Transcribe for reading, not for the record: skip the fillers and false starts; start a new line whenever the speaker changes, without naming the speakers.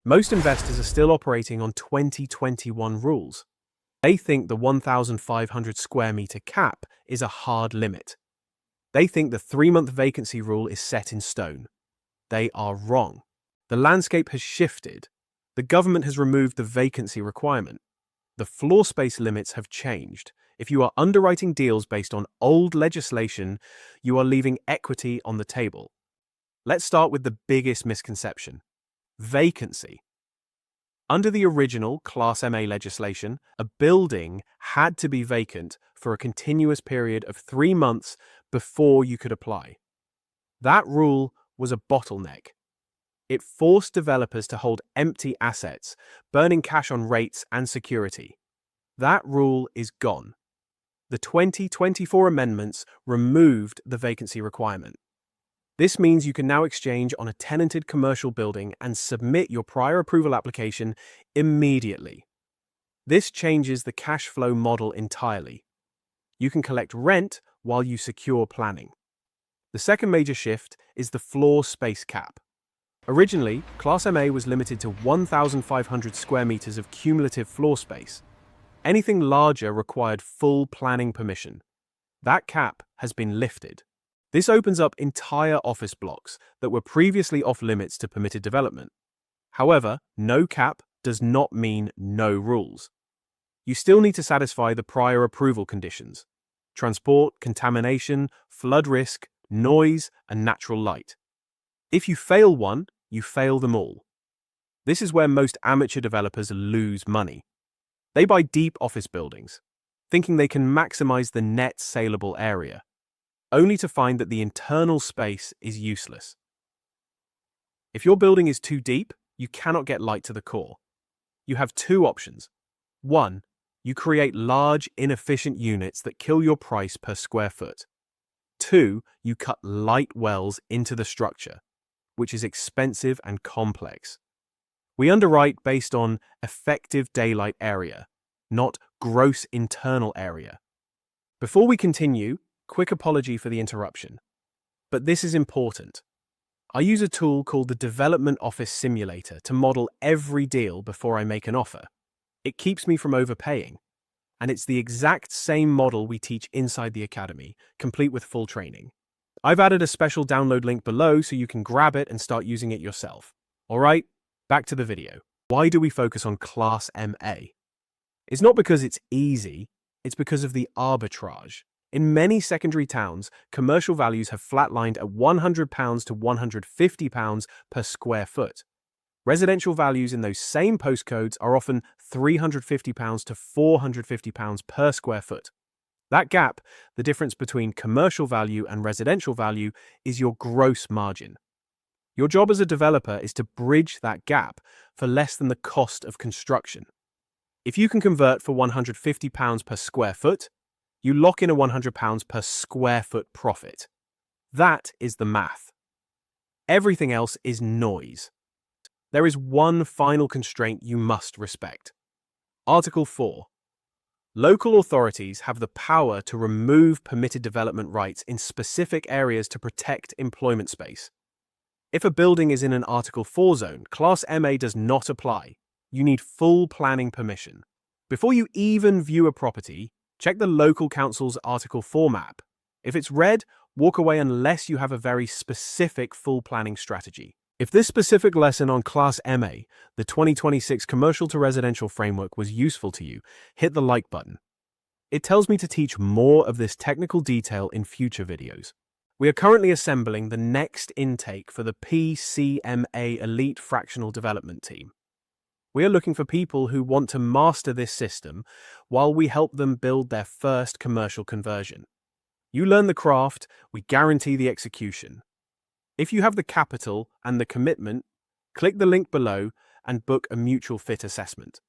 Most investors are still operating on 2021 rules. They think the 1,500 square meter cap is a hard limit. They think the 3-month vacancy rule is set in stone. They are wrong. The landscape has shifted. The government has removed the vacancy requirement. The floor space limits have changed. If you are underwriting deals based on old legislation, you are leaving equity on the table. Let's start with the biggest misconception: vacancy. Under the original Class MA legislation, a building had to be vacant for a continuous period of 3 months before you could apply. That rule was a bottleneck. It forced developers to hold empty assets, burning cash on rates and security. That rule is gone. The 2024 amendments removed the vacancy requirement. This means you can now exchange on a tenanted commercial building and submit your prior approval application immediately. This changes the cash flow model entirely. You can collect rent while you secure planning. The second major shift is the floor space cap. Originally, Class MA was limited to 1,500 square meters of cumulative floor space. Anything larger required full planning permission. That cap has been lifted. This opens up entire office blocks that were previously off limits to permitted development. However, no cap does not mean no rules. You still need to satisfy the prior approval conditions: transport, contamination, flood risk, noise, and natural light. If you fail one, you fail them all. This is where most amateur developers lose money. They buy deep office buildings, thinking they can maximize the net saleable area, only to find that the internal space is useless. If your building is too deep, you cannot get light to the core. You have two options. 1, you create large, inefficient units that kill your price per square foot. 2, you cut light wells into the structure, which is expensive and complex. We underwrite based on effective daylight area, not gross internal area. Before we continue, quick apology for the interruption. But this is important. I use a tool called the Development Office Simulator to model every deal before I make an offer. It keeps me from overpaying. And it's the exact same model we teach inside the Academy, complete with full training. I've added a special download link below so you can grab it and start using it yourself. All right, back to the video. Why do we focus on Class MA? It's not because it's easy, it's because of the arbitrage. In many secondary towns, commercial values have flatlined at £100 to £150 per square foot. Residential values in those same postcodes are often £350 to £450 per square foot. That gap, the difference between commercial value and residential value, is your gross margin. Your job as a developer is to bridge that gap for less than the cost of construction. If you can convert for £150 per square foot, you lock in a £100 per square foot profit. That is the math. Everything else is noise. There is one final constraint you must respect. Article 4. Local authorities have the power to remove permitted development rights in specific areas to protect employment space. If a building is in an Article 4 zone, Class MA does not apply. You need full planning permission. Before you even view a property, check the local council's Article 4 map. If it's red, walk away unless you have a very specific full planning strategy. If this specific lesson on Class MA, the 2026 Commercial to Residential Framework, was useful to you, hit the like button. It tells me to teach more of this technical detail in future videos. We are currently assembling the next intake for the PCMA Elite Fractional Development Team. We are looking for people who want to master this system while we help them build their first commercial conversion. You learn the craft, we guarantee the execution. If you have the capital and the commitment, click the link below and book a mutual fit assessment.